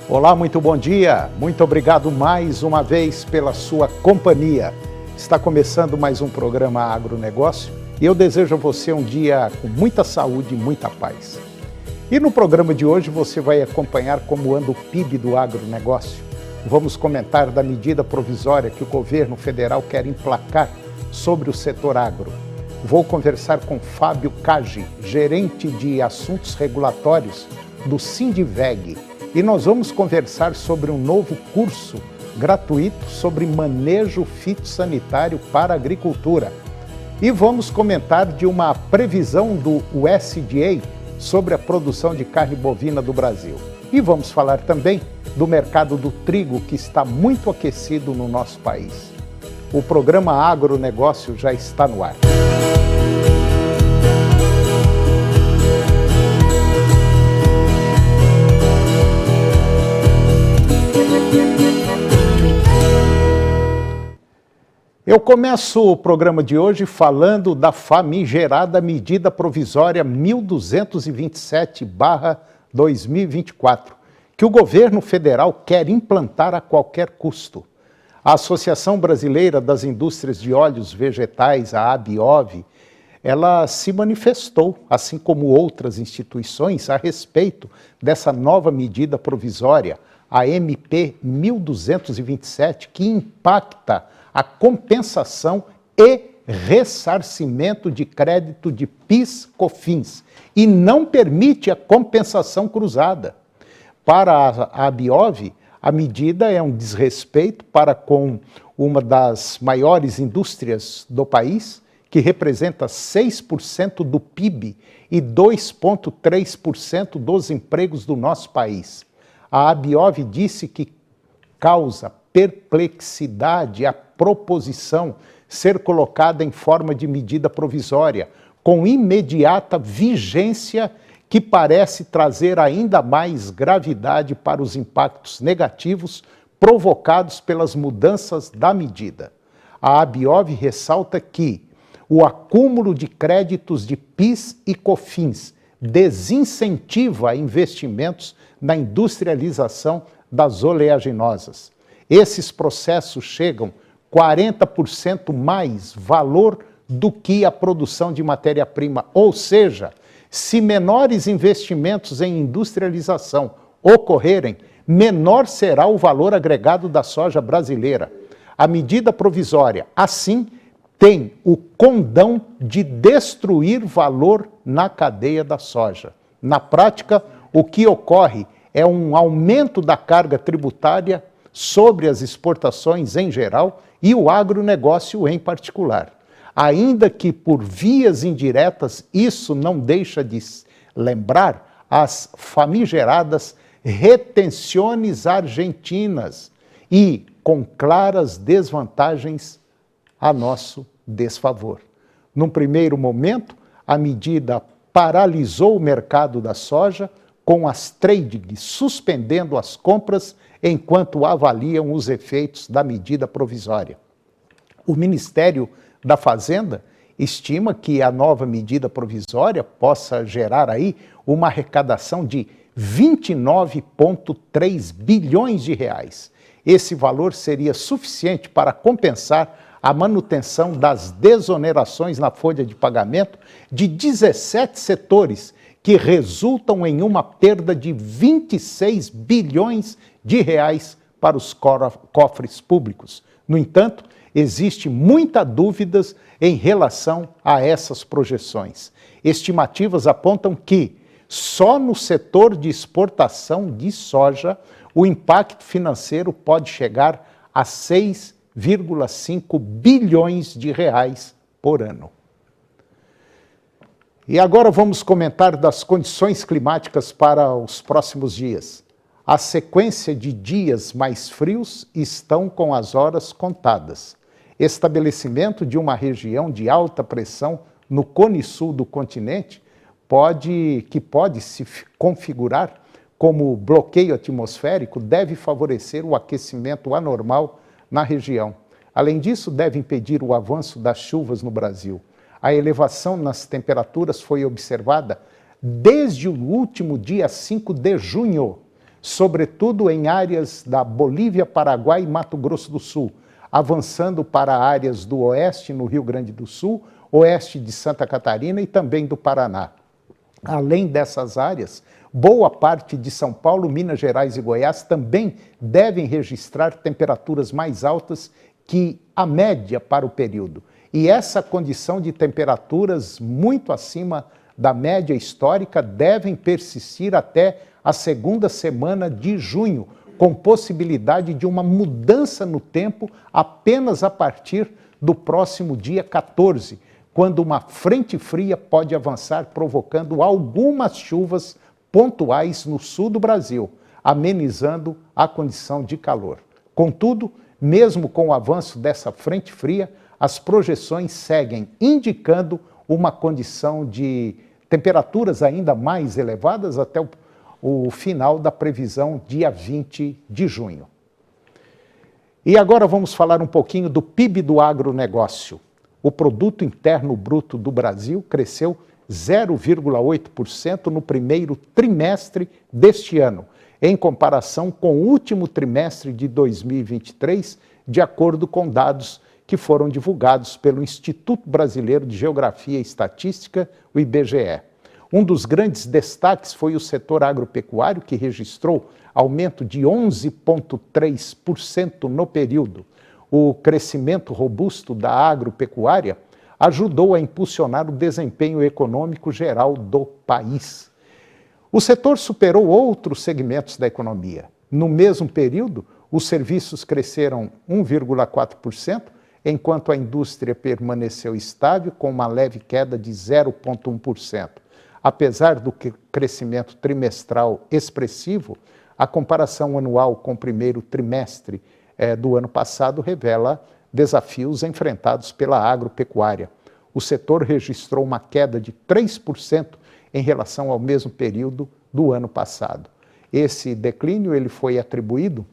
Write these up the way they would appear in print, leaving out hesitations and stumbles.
Olá, muito bom dia. Muito obrigado mais uma vez pela sua companhia. Está começando mais um programa Agronegócio e eu desejo a você um dia com muita saúde e muita paz. E no programa de hoje você vai acompanhar como anda o PIB do agronegócio. Vamos comentar da medida provisória que o governo federal quer emplacar sobre o setor agro. Vou conversar com Fábio Caggi, gerente de assuntos regulatórios do Sindiveg, e nós vamos conversar sobre um novo curso gratuito sobre manejo fitossanitário para a agricultura. E vamos comentar de uma previsão do USDA sobre a produção de carne bovina do Brasil. E vamos falar também do mercado do trigo, que está muito aquecido no nosso país. O programa Agronegócio já está no ar. Eu começo o programa de hoje falando da famigerada medida provisória 1227/2024, que o governo federal quer implantar a qualquer custo. A Associação Brasileira das Indústrias de Óleos Vegetais, a ABIOV, ela se manifestou, assim como outras instituições, a respeito dessa nova medida provisória, a MP 1227, que impacta a compensação e ressarcimento de crédito de PIS/COFINS e não permite a compensação cruzada. Para a ABIOV, a medida é um desrespeito para com uma das maiores indústrias do país, que representa 6% do PIB e 2,3% dos empregos do nosso país. A ABIOV disse que causa perplexidade a proposição ser colocada em forma de medida provisória, com imediata vigência, que parece trazer ainda mais gravidade para os impactos negativos provocados pelas mudanças da medida. A ABIOV ressalta que o acúmulo de créditos de PIS e COFINS desincentiva investimentos na industrialização das oleaginosas. Esses processos chegam 40% mais valor do que a produção de matéria-prima, ou seja, se menores investimentos em industrialização ocorrerem, menor será o valor agregado da soja brasileira. A medida provisória, assim, tem o condão de destruir valor na cadeia da soja. Na prática, o que ocorre é um aumento da carga tributária sobre as exportações em geral e o agronegócio em particular. Ainda que por vias indiretas, isso não deixa de lembrar as famigeradas retenções argentinas e com claras desvantagens a nosso desfavor. Num primeiro momento, a medida paralisou o mercado da soja, com as tradings suspendendo as compras enquanto avaliam os efeitos da medida provisória. O Ministério da Fazenda estima que a nova medida provisória possa gerar aí uma arrecadação de 29,3 bilhões de reais. Esse valor seria suficiente para compensar a manutenção das desonerações na folha de pagamento de 17 setores, que resultam em uma perda de 26 bilhões de reais para os cofres públicos. No entanto, existe muita dúvidas em relação a essas projeções. Estimativas apontam que, só no setor de exportação de soja, o impacto financeiro pode chegar a 6,5 bilhões de reais por ano. E agora vamos comentar das condições climáticas para os próximos dias. A sequência de dias mais frios estão com as horas contadas. Estabelecimento de uma região de alta pressão no cone sul do continente pode se configurar como bloqueio atmosférico, deve favorecer o aquecimento anormal na região. Além disso, deve impedir o avanço das chuvas no Brasil. A elevação nas temperaturas foi observada desde o último dia 5 de junho. sobretudo em áreas da Bolívia, Paraguai e Mato Grosso do Sul, avançando para áreas do oeste, no Rio Grande do Sul, oeste de Santa Catarina e também do Paraná. Além dessas áreas, boa parte de São Paulo, Minas Gerais e Goiás também devem registrar temperaturas mais altas que a média para o período. E essa condição de temperaturas muito acima da média histórica devem persistir até a segunda semana de junho, com possibilidade de uma mudança no tempo apenas a partir do próximo dia 14, quando uma frente fria pode avançar, provocando algumas chuvas pontuais no sul do Brasil, amenizando a condição de calor. Contudo, mesmo com o avanço dessa frente fria, as projeções seguem indicando uma condição de temperaturas ainda mais elevadas até o final da previsão, dia 20 de junho. E agora vamos falar um pouquinho do PIB do agronegócio. O Produto Interno Bruto do Brasil cresceu 0,8% no primeiro trimestre deste ano, em comparação com o último trimestre de 2023, de acordo com dados que foram divulgados pelo Instituto Brasileiro de Geografia e Estatística, o IBGE. Um dos grandes destaques foi o setor agropecuário, que registrou aumento de 11,3% no período. O crescimento robusto da agropecuária ajudou a impulsionar o desempenho econômico geral do país. O setor superou outros segmentos da economia. No mesmo período, os serviços cresceram 1,4%, enquanto a indústria permaneceu estável, com uma leve queda de 0,1%. Apesar do crescimento trimestral expressivo, a comparação anual com o primeiro trimestre do ano passado revela desafios enfrentados pela agropecuária. O setor registrou uma queda de 3% em relação ao mesmo período do ano passado. Esse declínio ele foi atribuído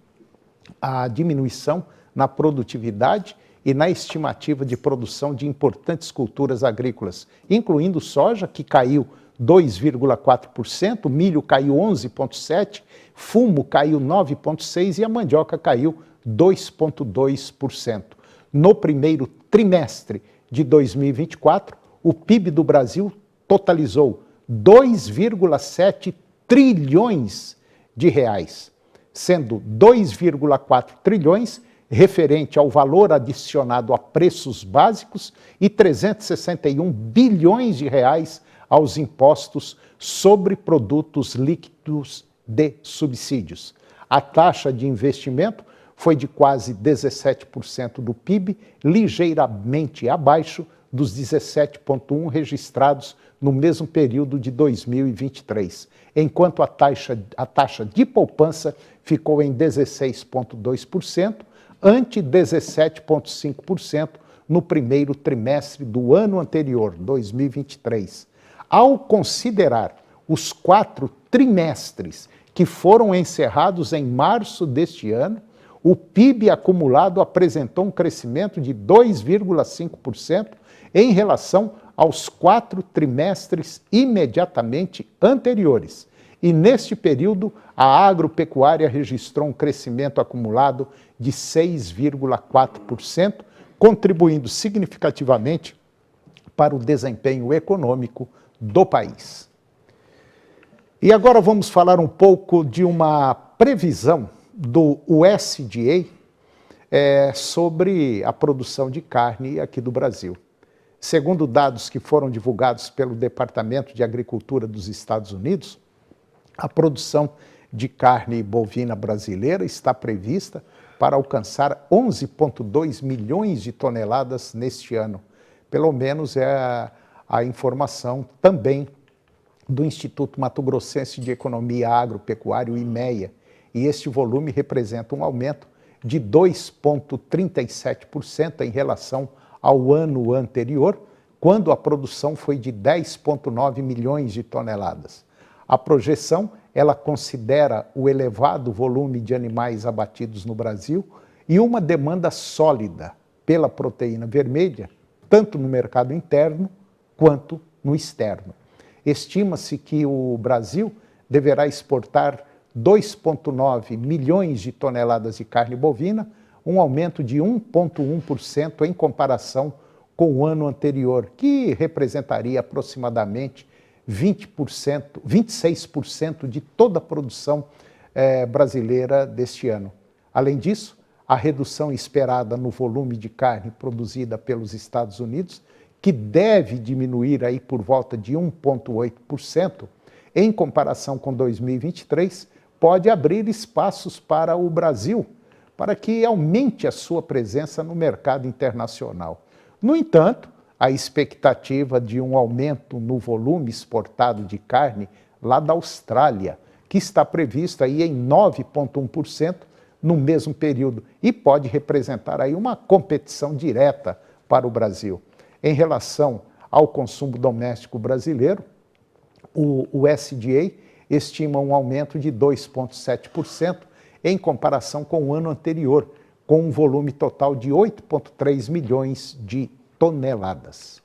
à diminuição na produtividade e na estimativa de produção de importantes culturas agrícolas, incluindo soja, que caiu 2,4%, milho caiu 11,7%, fumo caiu 9,6% e a mandioca caiu 2,2%. No primeiro trimestre de 2024, o PIB do Brasil totalizou 2,7 trilhões de reais, sendo 2,4 trilhões referente ao valor adicionado a preços básicos e 361 bilhões de reais aos impostos sobre produtos líquidos de subsídios. A taxa de investimento foi de quase 17% do PIB, ligeiramente abaixo dos 17,1% registrados no mesmo período de 2023, enquanto a taxa de poupança ficou em 16,2%, ante 17,5% no primeiro trimestre do ano anterior, 2023. Ao considerar os 4 trimestres que foram encerrados em março deste ano, o PIB acumulado apresentou um crescimento de 2,5% em relação aos 4 trimestres imediatamente anteriores. E neste período, a agropecuária registrou um crescimento acumulado de 6,4%, contribuindo significativamente para o desempenho econômico do país. E agora vamos falar um pouco de uma previsão do USDA sobre a produção de carne aqui do Brasil. Segundo dados que foram divulgados pelo Departamento de Agricultura dos Estados Unidos, a produção de carne bovina brasileira está prevista para alcançar 11,2 milhões de toneladas neste ano. Pelo menos é a informação também do Instituto Mato Grossense de Economia Agropecuária, o IMEA, e este volume representa um aumento de 2,37% em relação ao ano anterior, quando a produção foi de 10,9 milhões de toneladas. A projeção, ela considera o elevado volume de animais abatidos no Brasil e uma demanda sólida pela proteína vermelha, tanto no mercado interno quanto no externo. Estima-se que o Brasil deverá exportar 2,9 milhões de toneladas de carne bovina, um aumento de 1,1% em comparação com o ano anterior, que representaria aproximadamente 26% de toda a produção brasileira deste ano. Além disso, a redução esperada no volume de carne produzida pelos Estados Unidos, que deve diminuir aí por volta de 1,8%, em comparação com 2023, pode abrir espaços para o Brasil, para que aumente a sua presença no mercado internacional. No entanto, a expectativa de um aumento no volume exportado de carne lá da Austrália, que está previsto aí em 9,1% no mesmo período e pode representar aí uma competição direta para o Brasil. Em relação ao consumo doméstico brasileiro, o USDA estima um aumento de 2,7% em comparação com o ano anterior, com um volume total de 8,3 milhões de toneladas.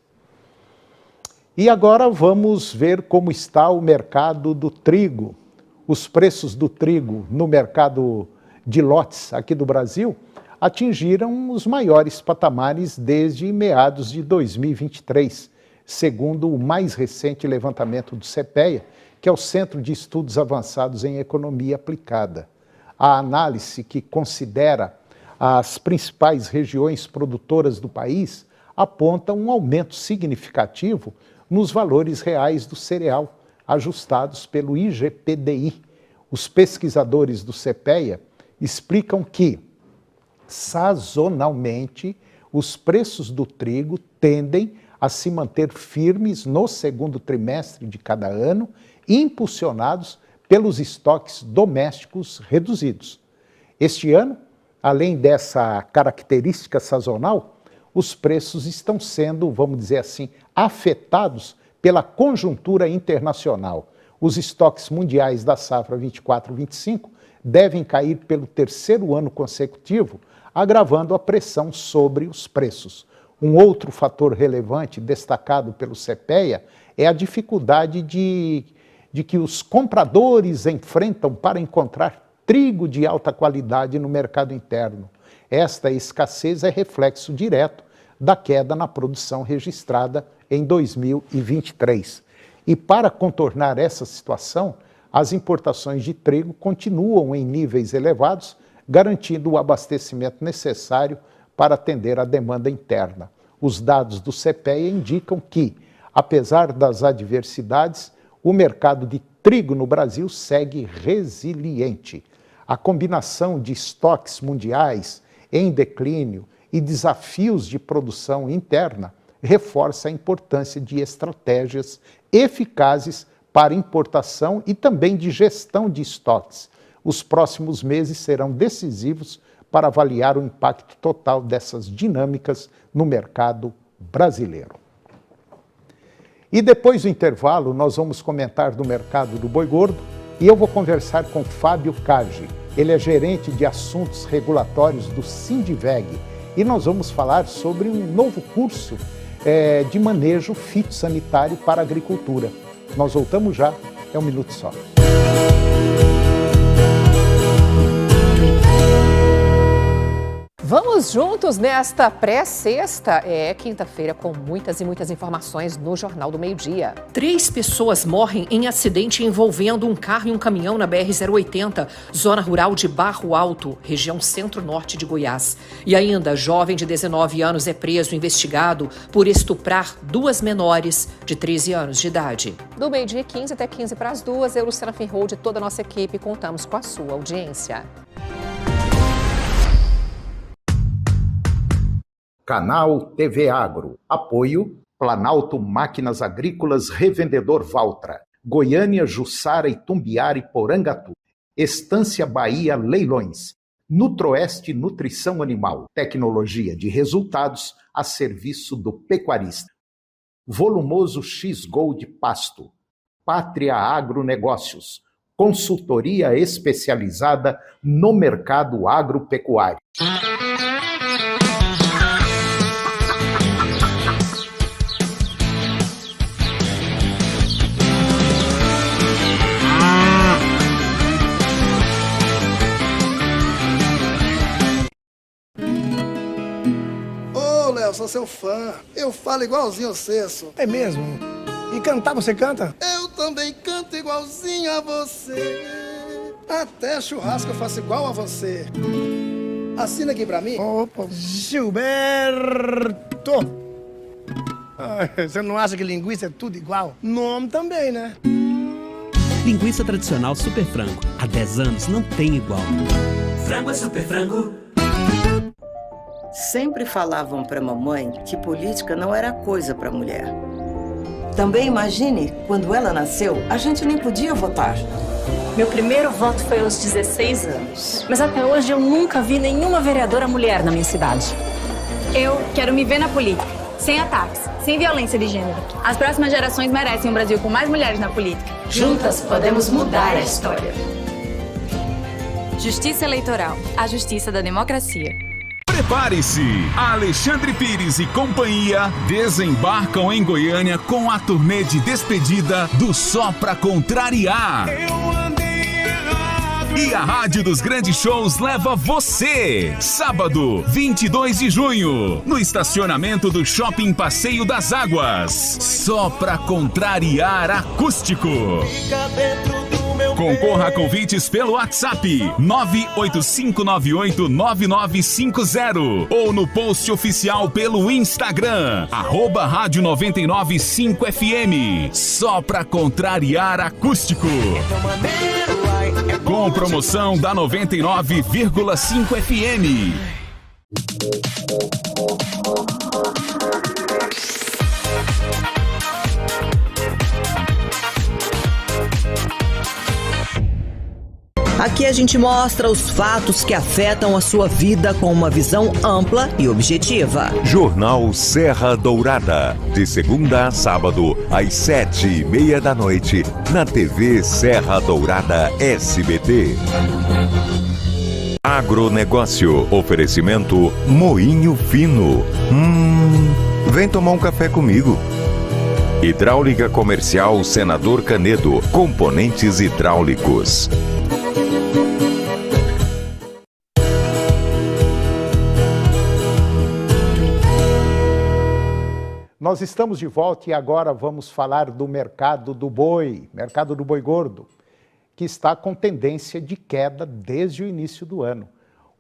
E agora vamos ver como está o mercado do trigo. Os preços do trigo no mercado de lotes aqui do Brasil atingiram os maiores patamares desde meados de 2023, segundo o mais recente levantamento do CPEA, que é o Centro de Estudos Avançados em Economia Aplicada. A análise, que considera as principais regiões produtoras do país, aponta um aumento significativo nos valores reais do cereal, ajustados pelo IGPDI. Os pesquisadores do CPEA explicam que, sazonalmente, os preços do trigo tendem a se manter firmes no segundo trimestre de cada ano, impulsionados pelos estoques domésticos reduzidos. Este ano, além dessa característica sazonal, os preços estão sendo, vamos dizer assim, afetados pela conjuntura internacional. Os estoques mundiais da safra 24-25 devem cair pelo terceiro ano consecutivo, agravando a pressão sobre os preços. Um outro fator relevante destacado pelo CPEA é a dificuldade de que os compradores enfrentam para encontrar trigo de alta qualidade no mercado interno. Esta escassez é reflexo direto da queda na produção registrada em 2023. E para contornar essa situação, as importações de trigo continuam em níveis elevados, garantindo o abastecimento necessário para atender à demanda interna. Os dados do CPEA indicam que, apesar das adversidades, o mercado de trigo no Brasil segue resiliente. A combinação de estoques mundiais em declínio e desafios de produção interna reforça a importância de estratégias eficazes para importação e também de gestão de estoques. Os próximos meses serão decisivos para avaliar o impacto total dessas dinâmicas no mercado brasileiro. E depois do intervalo, nós vamos comentar do mercado do boi gordo e eu vou conversar com Fábio Cage. Ele é gerente de assuntos regulatórios do Sindiveg e nós vamos falar sobre um novo curso de manejo fitossanitário para a agricultura. Nós voltamos já, é um minuto só. Vamos juntos nesta pré-sexta. É quinta-feira com muitas e muitas informações no Jornal do Meio-Dia. 3 pessoas morrem em acidente envolvendo um carro e um caminhão na BR-080, zona rural de Barro Alto, região centro-norte de Goiás. E ainda, jovem de 19 anos é preso investigado por estuprar 2 menores de 13 anos de idade. Do meio-dia 15 até 15 para as 2, eu, Luciana Finhold e toda a nossa equipe contamos com a sua audiência. Canal TV Agro. Apoio Planalto Máquinas Agrícolas Revendedor Valtra. Goiânia, Jussara, Itumbiara e Porangatu. Estância Bahia Leilões. Nutroeste Nutrição Animal. Tecnologia de resultados a serviço do pecuarista. Volumoso X-Gold Pasto. Pátria Agronegócios. Consultoria especializada no mercado agropecuário. sou seu fã. Eu falo igualzinho você, sou. É mesmo? E cantar, você canta? Eu também canto igualzinho a você. Até churrasco eu faço igual a você. Assina aqui pra mim. Opa, Gilberto. Você não acha que linguiça é tudo igual? Nome também, né? Linguiça tradicional Super Frango. Há 10 anos não tem igual. Frango é Super Frango. Sempre falavam pra mamãe que política não era coisa pra mulher. Também imagine, quando ela nasceu, a gente nem podia votar. Meu primeiro voto foi aos 16 anos. Mas até hoje eu nunca vi nenhuma vereadora mulher na minha cidade. Eu quero me ver na política, sem ataques, sem violência de gênero. As próximas gerações merecem um Brasil com mais mulheres na política. Juntas podemos mudar a história. Justiça Eleitoral, a justiça da democracia. Prepare-se! Alexandre Pires e companhia desembarcam em Goiânia com a turnê de despedida do Só Pra Contrariar. E a Rádio dos Grandes Shows leva você, sábado, 22 de junho, no estacionamento do Shopping Passeio das Águas. Só Pra Contrariar acústico. Concorra a convites pelo WhatsApp 985989950 ou no post oficial pelo Instagram, @Rádio 995FM. Só Pra Contrariar acústico. Com promoção da 99,5 FM. Aqui a gente mostra os fatos que afetam a sua vida com uma visão ampla e objetiva. Jornal Serra Dourada, de segunda a sábado, às 7:30 da noite, na TV Serra Dourada SBT. Agronegócio, oferecimento Moinho Fino. Vem tomar um café comigo. Hidráulica Comercial Senador Canedo, componentes hidráulicos. Nós estamos de volta e agora vamos falar do mercado do boi gordo, que está com tendência de queda desde o início do ano.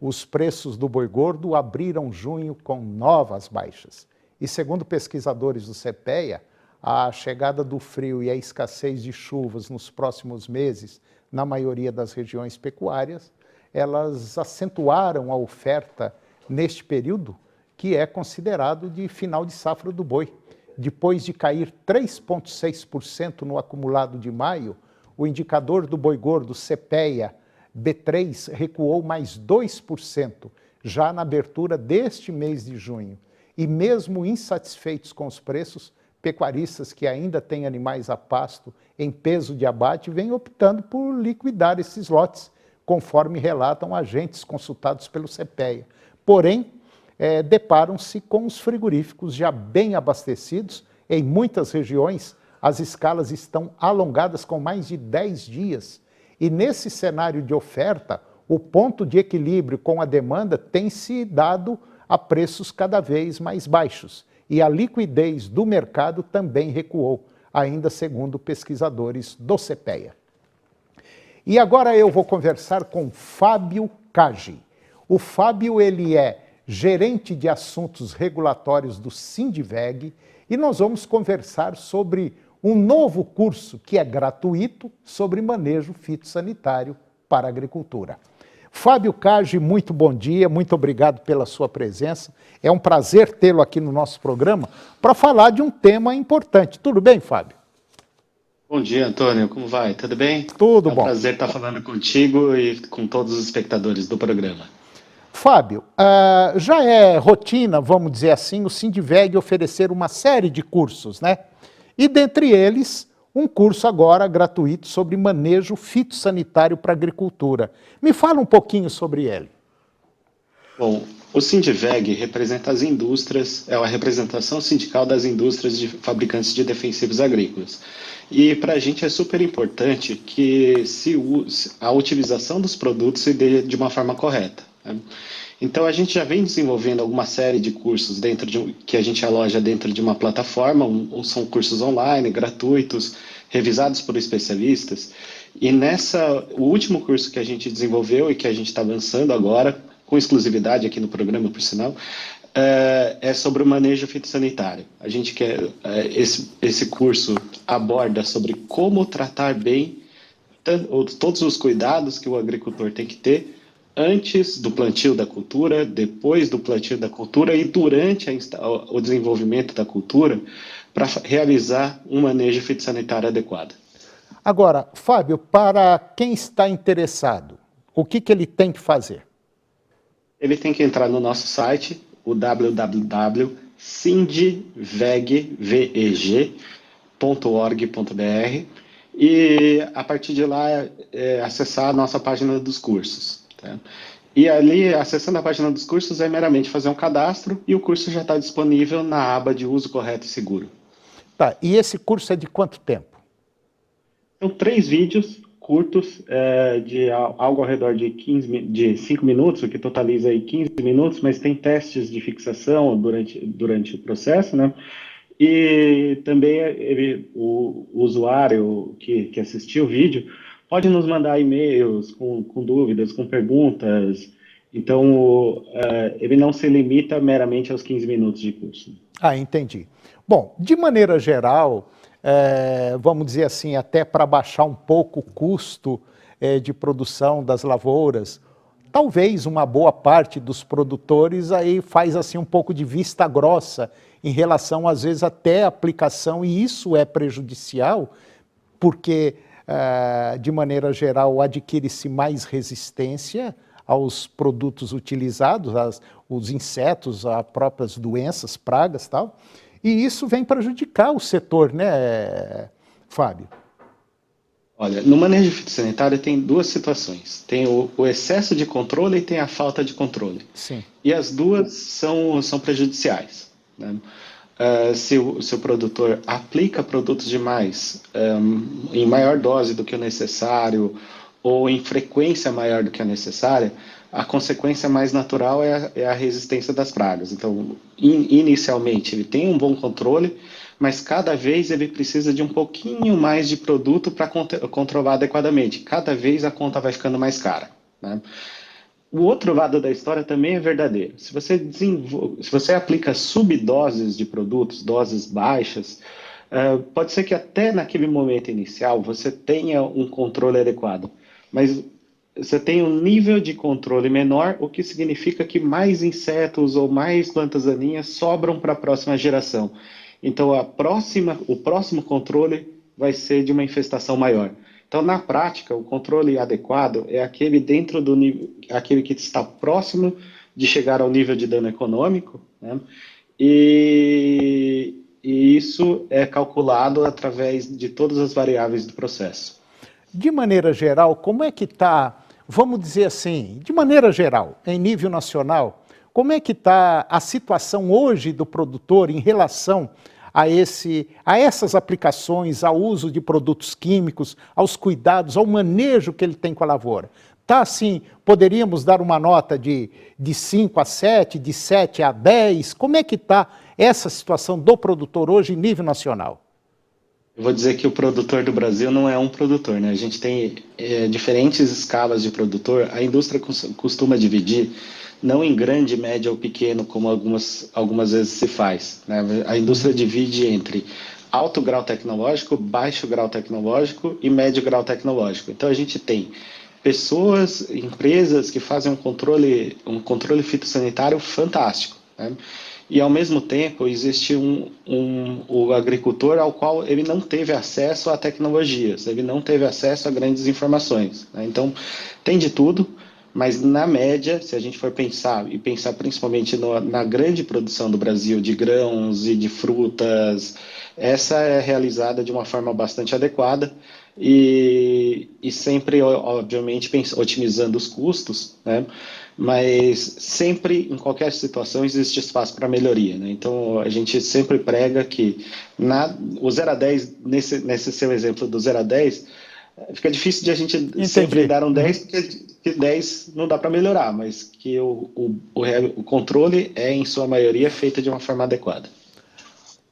Os preços do boi gordo abriram junho com novas baixas. E segundo pesquisadores do CPEA, a chegada do frio e a escassez de chuvas nos próximos meses, na maioria das regiões pecuárias, elas acentuaram a oferta neste período, que é considerado de final de safra do boi. Depois de cair 3,6% no acumulado de maio, o indicador do boi gordo CPEA B3 recuou mais 2% já na abertura deste mês de junho. E mesmo insatisfeitos com os preços, pecuaristas que ainda têm animais a pasto em peso de abate vêm optando por liquidar esses lotes, conforme relatam agentes consultados pelo CPEA. Porém, deparam-se com os frigoríficos já bem abastecidos. Em muitas regiões, as escalas estão alongadas com mais de 10 dias. E nesse cenário de oferta, o ponto de equilíbrio com a demanda tem se dado a preços cada vez mais baixos. E a liquidez do mercado também recuou, ainda segundo pesquisadores do CPEA. E agora eu vou conversar com Fábio Cagi. O Fábio, ele é gerente de assuntos regulatórios do Sindiveg, e nós vamos conversar sobre um novo curso que é gratuito sobre manejo fitossanitário para a agricultura. Fábio Cagi, muito bom dia, muito obrigado pela sua presença. É um prazer tê-lo aqui no nosso programa para falar de um tema importante. Tudo bem, Fábio? Bom dia, Antônio. Como vai? Tudo bem? Tudo bom. É um prazer estar falando contigo e com todos os espectadores do programa. Fábio, já é rotina, vamos dizer assim, o Sindiveg oferecer uma série de cursos, né? E dentre eles, um curso agora gratuito sobre manejo fitossanitário para a agricultura. Me fala um pouquinho sobre ele. Bom, o Sindiveg representa as indústrias, é a representação sindical das indústrias de fabricantes de defensivos agrícolas. E para a gente é super importante que a utilização dos produtos se dê de uma forma correta. Então, a gente já vem desenvolvendo alguma série de cursos que a gente aloja dentro de uma plataforma, são cursos online, gratuitos, revisados por especialistas. E o último curso que a gente desenvolveu e que a gente está lançando agora, com exclusividade aqui no programa, por sinal, é sobre o manejo fitossanitário. A gente quer, esse curso aborda sobre como tratar bem todos os cuidados que o agricultor tem que ter antes do plantio da cultura, depois do plantio da cultura e durante o desenvolvimento da cultura, para realizar um manejo fitossanitário adequado. Agora, Fábio, para quem está interessado, o que ele tem que fazer? Ele tem que entrar no nosso site, o www.sindveg.org.br, e a partir de lá acessar a nossa página dos cursos. Tá? E ali, acessando a página dos cursos, é meramente fazer um cadastro e o curso já está disponível na aba de uso correto e seguro. Tá, e esse curso é de quanto tempo? São 3 vídeos curtos, de algo ao redor de 5 minutos, o que totaliza aí 15 minutos, mas tem testes de fixação durante o processo, né? E também o usuário que assistiu o vídeo pode nos mandar e-mails com dúvidas, com perguntas. Então, ele não se limita meramente aos 15 minutos de curso. Ah, entendi. Bom, de maneira geral, vamos dizer assim, até para baixar um pouco o custo de produção das lavouras, talvez uma boa parte dos produtores aí faz assim um pouco de vista grossa em relação, às vezes, até a aplicação, e isso é prejudicial, porque, de maneira geral, adquire-se mais resistência aos produtos utilizados, os insetos, as próprias doenças, pragas e tal, e isso vem prejudicar o setor, né, Fábio? Olha, no manejo fitossanitário tem 2 situações. Tem o excesso de controle e tem a falta de controle. Sim. E as duas são prejudiciais. Né? Se o produtor aplica produtos demais em maior dose do que o necessário ou em frequência maior do que a necessária, a consequência mais natural é a resistência das pragas. Então, inicialmente, ele tem um bom controle, mas cada vez ele precisa de um pouquinho mais de produto para controlar adequadamente. Cada vez a conta vai ficando mais cara. Né? O outro lado da história também é verdadeiro. Se você aplica subdoses de produtos, doses baixas, pode ser que até naquele momento inicial você tenha um controle adequado, mas você tem um nível de controle menor, o que significa que mais insetos ou mais plantas daninhas sobram para a próxima geração. Então, o próximo controle vai ser de uma infestação maior. Então, na prática, o controle adequado é aquele dentro do nível, aquele que está próximo de chegar ao nível de dano econômico, né? E isso é calculado através de todas as variáveis do processo. De maneira geral, como é que está, vamos dizer assim, de maneira geral, em nível nacional, como é que está a situação hoje do produtor em relação a essas aplicações, ao uso de produtos químicos, aos cuidados, ao manejo que ele tem com a lavoura? Está assim, poderíamos dar uma nota de 5 a 7, de 7 a 10? Como é que está essa situação do produtor hoje em nível nacional? Eu vou dizer que o produtor do Brasil não é um produtor, né? A gente tem diferentes escalas de produtor. A indústria costuma dividir, não em grande, médio ou pequeno, como algumas vezes se faz, né? A indústria divide entre alto grau tecnológico, baixo grau tecnológico e médio grau tecnológico. Então a gente tem pessoas, empresas que fazem um controle fitossanitário fantástico, né? E, ao mesmo tempo, existe o agricultor ao qual ele não teve acesso a tecnologias, ele não teve acesso a grandes informações, né? Então, tem de tudo, mas, na média, se a gente for pensar principalmente na grande produção do Brasil de grãos e de frutas, essa é realizada de uma forma bastante adequada e sempre, obviamente, otimizando os custos, né? Mas sempre, em qualquer situação, existe espaço para melhoria, né? Então, a gente sempre prega que o 0 a 10, nesse seu exemplo do 0 a 10, fica difícil de a gente sempre dar um 10, porque que 10 não dá para melhorar, mas que o controle é, em sua maioria, feito de uma forma adequada.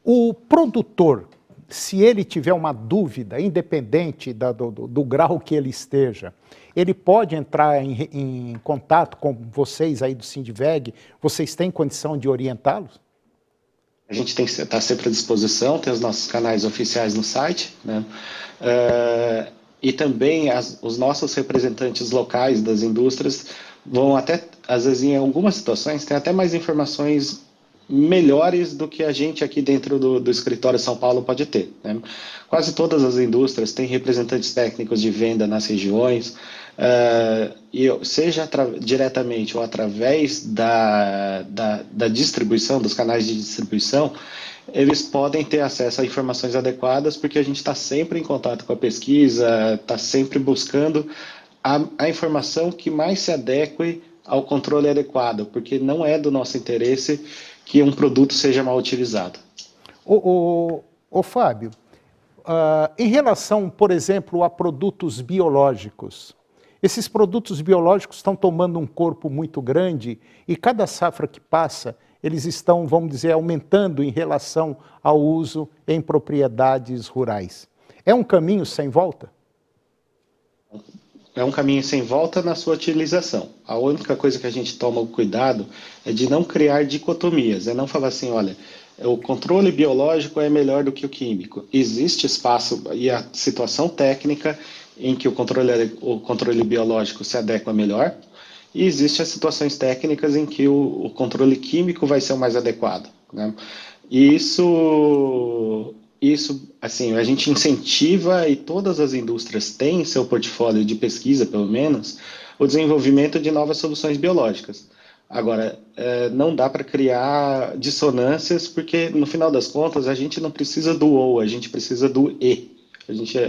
O produtor, se ele tiver uma dúvida, independente do grau que ele esteja, ele pode entrar em contato com vocês aí do Sindiveg? Vocês têm condição de orientá-los? A gente está sempre à disposição, tem os nossos canais oficiais no site, né? E também os nossos representantes locais das indústrias vão até, às vezes em algumas situações, tem até mais informações melhores do que a gente aqui dentro do escritório São Paulo pode ter, né? Quase todas as indústrias têm representantes técnicos de venda nas regiões, e seja diretamente ou através da distribuição, dos canais de distribuição, eles podem ter acesso a informações adequadas, porque a gente está sempre em contato com a pesquisa, está sempre buscando a informação que mais se adeque ao controle adequado, porque não é do nosso interesse que um produto seja mal utilizado. Fábio, em relação, por exemplo, a produtos biológicos, esses produtos biológicos estão tomando um corpo muito grande e cada safra que passa, eles estão, vamos dizer, aumentando em relação ao uso em propriedades rurais. É um caminho sem volta? É um caminho sem volta na sua utilização. A única coisa que a gente toma o cuidado é de não criar dicotomias, é não falar assim, olha, o controle biológico é melhor do que o químico. Existe espaço e a situação técnica em que o controle biológico se adequa melhor, e existem as situações técnicas em que o controle químico vai ser o mais adequado, né? E isso, assim, a gente incentiva, e todas as indústrias têm em seu portfólio de pesquisa, pelo menos, o desenvolvimento de novas soluções biológicas. Agora, não dá para criar dissonâncias, porque, no final das contas, a gente não precisa do ou, a gente precisa do e.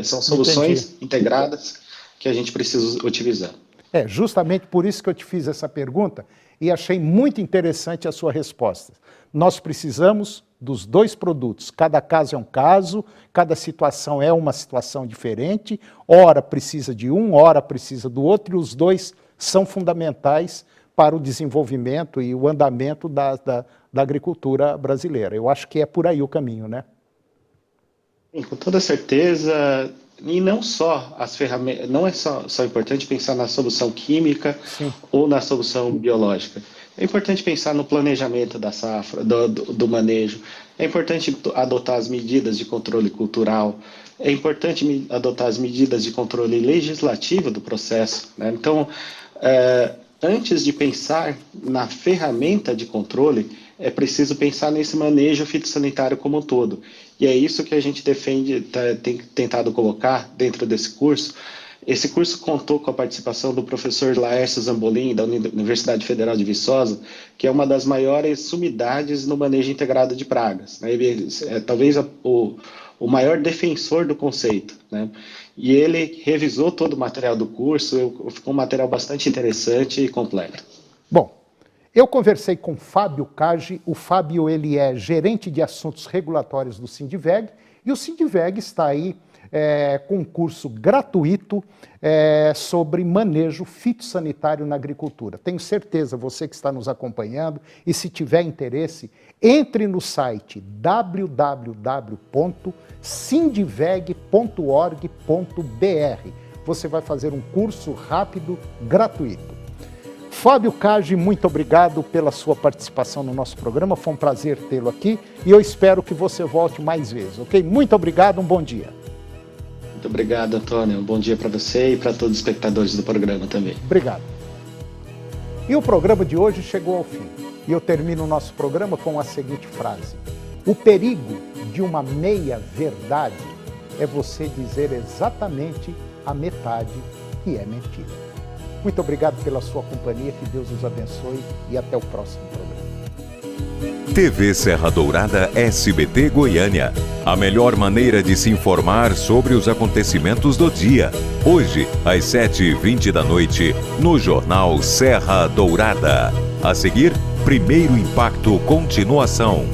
São soluções integradas que a gente precisa utilizar. É justamente por isso que eu te fiz essa pergunta e achei muito interessante a sua resposta. Nós precisamos dos dois produtos. Cada caso é um caso, cada situação é uma situação diferente. Ora precisa de um, ora precisa do outro, e os dois são fundamentais para o desenvolvimento e o andamento da agricultura brasileira. Eu acho que é por aí o caminho, né? Sim, com toda certeza. E não só as ferramentas, não é só importante pensar na solução química, sim, ou na solução biológica. É importante pensar no planejamento da safra, do manejo. É importante adotar as medidas de controle cultural. É importante adotar as medidas de controle legislativo do processo, né? Então, antes de pensar na ferramenta de controle, é preciso pensar nesse manejo fitossanitário como um todo. E é isso que a gente defende, tem tentado colocar dentro desse curso. Esse curso contou com a participação do professor Laércio Zambolin, da Universidade Federal de Viçosa, que é uma das maiores sumidades no manejo integrado de pragas, né? Ele é talvez o maior defensor do conceito, né? E ele revisou todo o material do curso, ficou um material bastante interessante e completo. Bom, eu conversei com Fábio Cage. O Fábio, ele é gerente de assuntos regulatórios do Sindiveg, e o Sindiveg está aí com um curso gratuito sobre manejo fitossanitário na agricultura. Tenho certeza, você que está nos acompanhando, e se tiver interesse, entre no site www.sindiveg.org.br. Você vai fazer um curso rápido, gratuito. Fábio Cage, muito obrigado pela sua participação no nosso programa, foi um prazer tê-lo aqui e eu espero que você volte mais vezes, ok? Muito obrigado, um bom dia. Muito obrigado, Antônio. Um bom dia para você e para todos os espectadores do programa também. Obrigado. E o programa de hoje chegou ao fim. E eu termino o nosso programa com a seguinte frase: o perigo de uma meia-verdade é você dizer exatamente a metade que é mentira. Muito obrigado pela sua companhia, que Deus os abençoe e até o próximo programa. TV Serra Dourada SBT Goiânia. A melhor maneira de se informar sobre os acontecimentos do dia. Hoje, às 7h20 da noite, no Jornal Serra Dourada. A seguir, Primeiro Impacto Continuação.